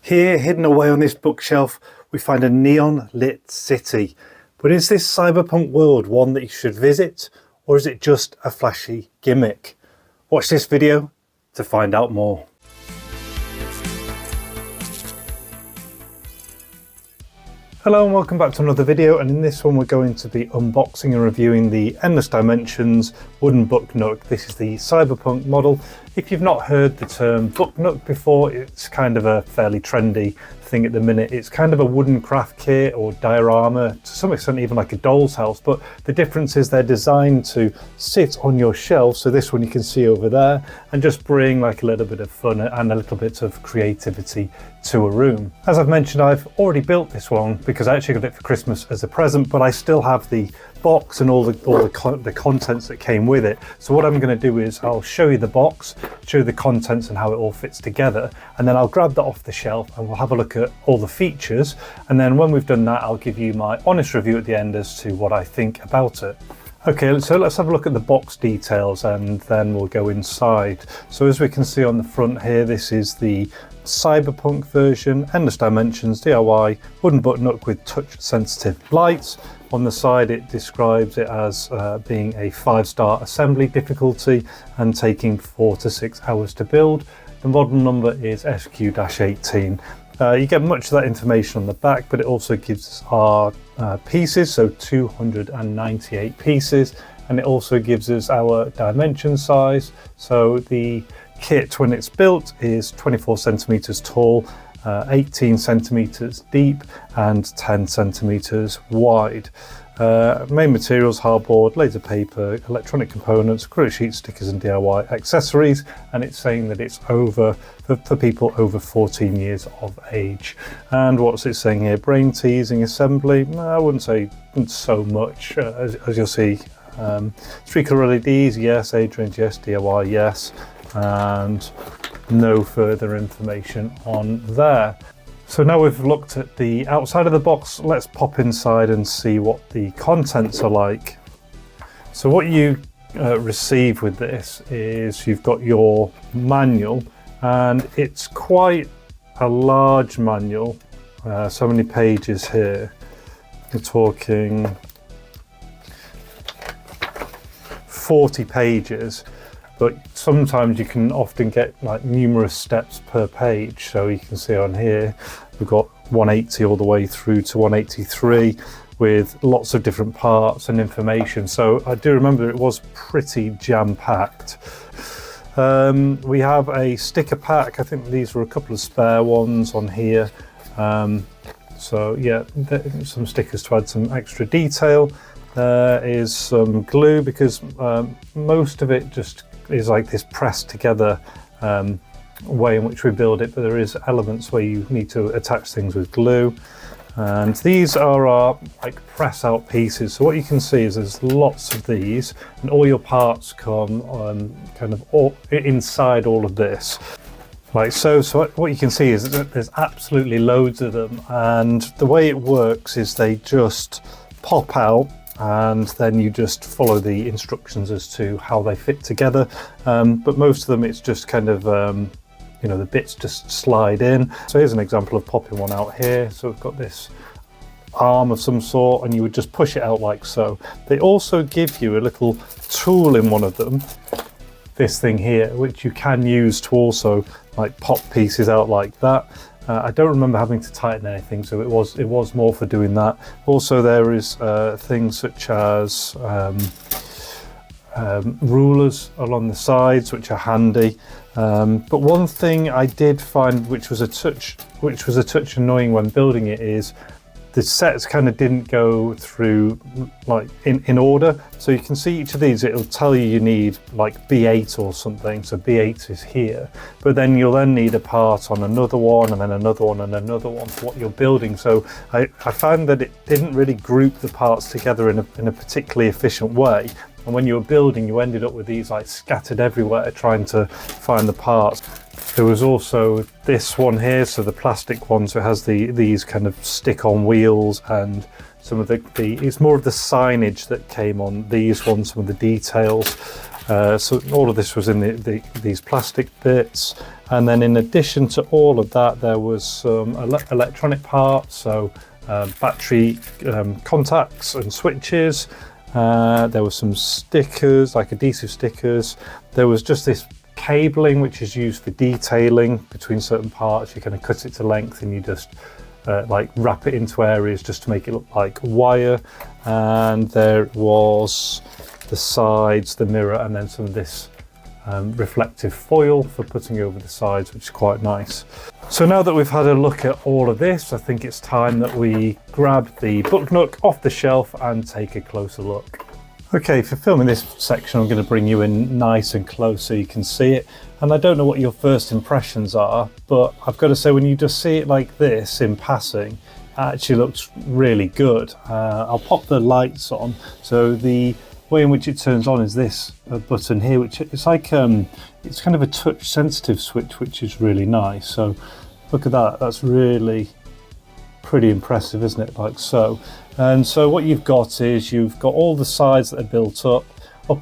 Here, hidden away on this bookshelf, we find a neon-lit city. But is this cyberpunk world one that you should visit, or is it just a flashy gimmick? Watch this video to find out more. Hello and welcome back to another video, and in this one we're going to be unboxing and reviewing the Endless Dimensions wooden book Nook. This is the Cyberpunk model. If you've not heard the term book Nook before, it's kind of a fairly trendy thing at the minute. It's kind of a wooden craft kit or diorama, to some extent even like a doll's house, but the difference is they're designed to sit on your shelf. So this one you can see over there, and just bring like a little bit of fun and a little bit of creativity to a room. As I've mentioned, I've already built this one because I actually got it for Christmas as a present, but I still have the box and all the contents that came with it. So what I'm going to do is I'll show you the box, show you the contents and how it all fits together, and then I'll grab that off the shelf and we'll have a look at all the features, and then when we've done that I'll give you my honest review at the end as to what I think about it. Okay, so let's have a look at the box details and then we'll go inside. So as we can see on the front here, this is the Cyberpunk version, Endless Dimensions DIY wooden book Nook with touch sensitive lights. On the side it describes it as being a 5-star assembly difficulty and taking 4 to 6 hours to build. The model number is SQ-18. You get much of that information on the back, but it also gives our pieces, so 298 pieces, and it also gives us our dimension size. So the kit, when it's built, is 24 centimeters tall, 18 centimeters deep and 10 centimeters wide. Main materials: hardboard, laser paper, electronic components, acrylic sheet, stickers and DIY accessories, and it's saying that it's over for people over 14 years of age. And what's it saying here? Brain teasing assembly? I wouldn't say so much, as you'll see. 3 color LEDs, yes. Age range, yes. DIY, yes. And no further information on there. So now we've looked at the outside of the box, let's pop inside and see what the contents are like. So what you receive with this is you've got your manual, and it's quite a large manual. So many pages here? You're talking 40 pages. But sometimes you can often get like numerous steps per page. So you can see on here, we've got 180 all the way through to 183 with lots of different parts and information. So I do remember it was pretty jam-packed. We have a sticker pack. I think these were a couple of spare ones on here. So yeah, some stickers to add some extra detail. There is some glue because most of it just is like this pressed together way in which we build it, but there is elements where you need to attach things with glue. And these are our like press out pieces. So what you can see is there's lots of these, and all your parts come kind of inside all of this. Like so what you can see is that there's absolutely loads of them, and the way it works is they just pop out, and then you just follow the instructions as to how they fit together. But most of them it's just kind of, you know, the bits just slide in. So here's an example of popping one out here. So we've got this arm of some sort, and you would just push it out like so. They also give you a little tool in one of them, this thing here, which you can use to also like pop pieces out like that. I don't remember having to tighten anything, so it was more for doing that. Also there is things such as rulers along the sides, which are handy. But one thing I did find which was a touch annoying when building it is the sets kind of didn't go through like in order. So you can see each of these, it'll tell you need like B8 or something. So B8 is here, but then you'll then need a part on another one, and then another one and another one for what you're building. So I found that it didn't really group the parts together in a particularly efficient way. And when you were building, you ended up with these like scattered everywhere trying to find the parts. There was also this one here, so the plastic one, so it has these kind of stick-on wheels, and some of it's more of the signage that came on these ones, some of the details. So all of this was in these plastic bits. And then in addition to all of that, there was some electronic parts, so battery contacts and switches. There were some stickers, like adhesive stickers. There was just this cabling which is used for detailing between certain parts. You kind of cut it to length and you just like wrap it into areas just to make it look like wire. And there was the sides, the mirror, and then some of this reflective foil for putting over the sides, which is quite nice. So now that we've had a look at all of this, I think it's time that we grab the Book Nook off the shelf and take a closer look. Okay, for filming this section, I'm going to bring you in nice and close so you can see it. And I don't know what your first impressions are, but I've got to say, when you just see it like this in passing, it actually looks really good. I'll pop the lights on. So the way in which it turns on is this button here, which it's like it's kind of a touch sensitive switch, which is really nice. So look at that, that's really pretty impressive, isn't it? Like so. And so what you've got is you've got all the sides that are built up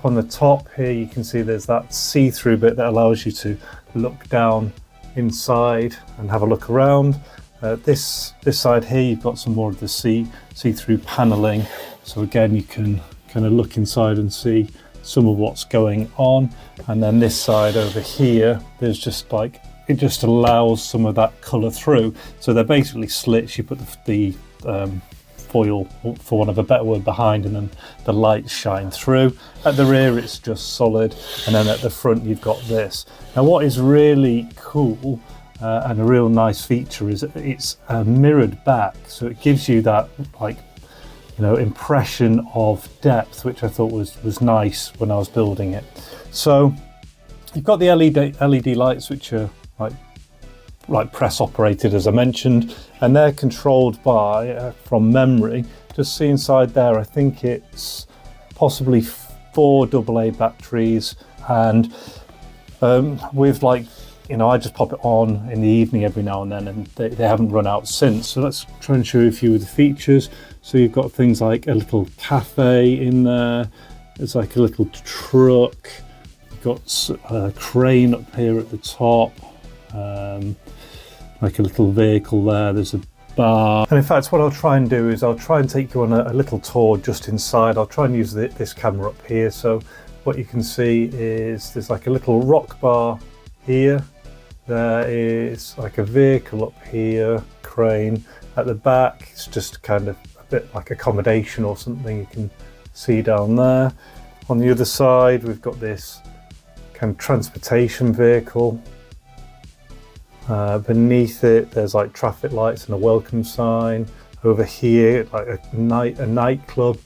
on the top here. You can see there's that see-through bit that allows you to look down inside and have a look around. This side here, you've got some more of the see-through paneling. So again, you can kind of look inside and see some of what's going on. And then this side over here, there's just like, it just allows some of that colour through. So they're basically slits. You put the foil, for want of a better word, behind, and then the lights shine through. At the rear, it's just solid. And then at the front, you've got this. Now, what is really cool and a real nice feature is it's a mirrored back. So it gives you that, like, you know, impression of depth, which I thought was nice when I was building it. So you've got the LED lights, which are like press operated, as I mentioned, and they're controlled by from memory. Just see inside there, I think it's possibly 4 AA batteries, and with, like, you know, I just pop it on in the evening every now and then, and they haven't run out since. So let's try and show you a few of the features. So you've got things like a little cafe in there. There's like a little truck. You've got a crane up here at the top. Like a little vehicle there. There's a bar. And in fact, what I'll try and do is I'll try and take you on a little tour just inside. I'll try and use this camera up here. So what you can see is there's like a little rock bar here. There is like a vehicle up here, crane. At the back, it's just kind of a bit like accommodation or something you can see down there. On the other side, we've got this kind of transportation vehicle. Beneath it, there's like traffic lights and a welcome sign. Over here, like a nightclub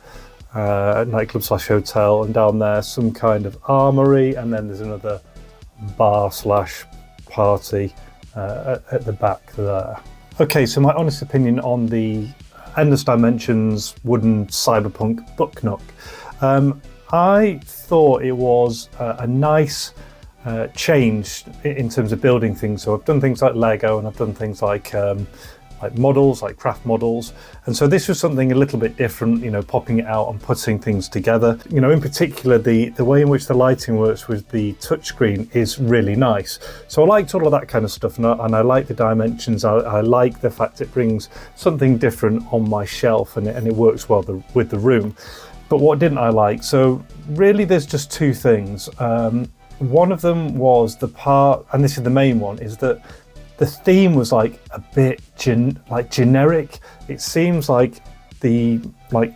slash hotel, and down there some kind of armory, and then there's another bar slash party at the back there. Okay, so my honest opinion on the Endless Dimensions wooden Cyberpunk Book Nook. I thought it was a nice change in terms of building things. So I've done things like Lego, and I've done things like models, like craft models. And so this was something a little bit different, you know, popping it out and putting things together. You know, in particular, the way in which the lighting works with the touchscreen is really nice. So I liked all of that kind of stuff, and I like the dimensions. I like the fact it brings something different on my shelf, and it works well with the room. But what didn't I like? So really, there's just two things. One of them was the part, and this is the main one, is that the theme was like a bit generic. It seems like the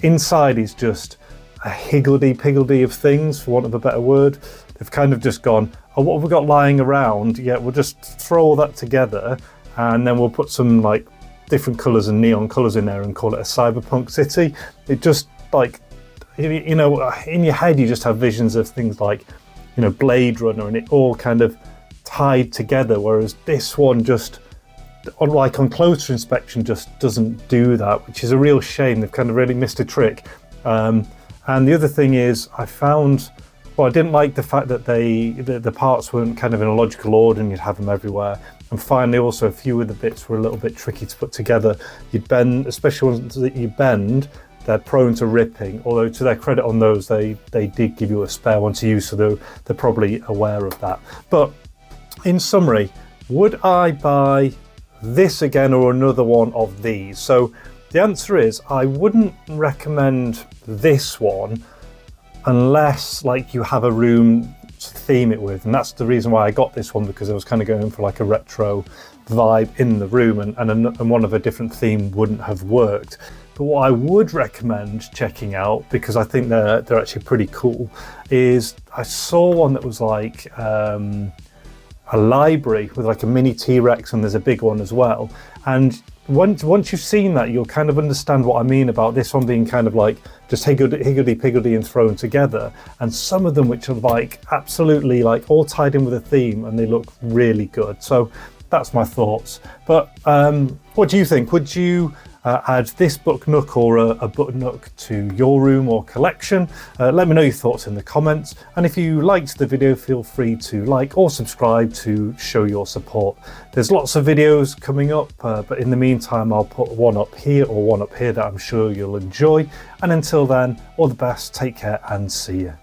inside is just a higgledy-piggledy of things, for want of a better word. They've kind of just gone, oh, what have we got lying around? Yeah, we'll just throw all that together, and then we'll put some like different colours and neon colours in there and call it a cyberpunk city. It just, like, you know, in your head you just have visions of things like, you know, Blade Runner, and it all kind of tied together, whereas this one just, on closer inspection, just doesn't do that, which is a real shame. They've kind of really missed a trick. And the other thing is, I found, well, I didn't like the fact that the parts weren't kind of in a logical order and you'd have them everywhere. And finally, also, a few of the bits were a little bit tricky to put together. You'd bend, especially ones that you bend, they're prone to ripping, although to their credit on those, they did give you a spare one to use, so they're probably aware of that. But in summary, would I buy this again or another one of these? So the answer is I wouldn't recommend this one unless like you have a room to theme it with, and that's the reason why I got this one, because I was kind of going for like a retro vibe in the room, and one of a different theme wouldn't have worked. But what I would recommend checking out, because I think they're actually pretty cool, is I saw one that was like a library with like a mini T-Rex, and there's a big one as well. And once you've seen that, you'll kind of understand what I mean about this one being kind of like just higgledy-piggledy and thrown together, and some of them which are like absolutely like all tied in with a theme, and they look really good. So that's my thoughts. But what do you think? Would you add this book Nook or a book Nook to your room or collection? Let me know your thoughts in the comments, and if you liked the video, feel free to like or subscribe to show your support. There's lots of videos coming up, but in the meantime I'll put one up here or one up here that I'm sure you'll enjoy, and until then, all the best, take care and see you.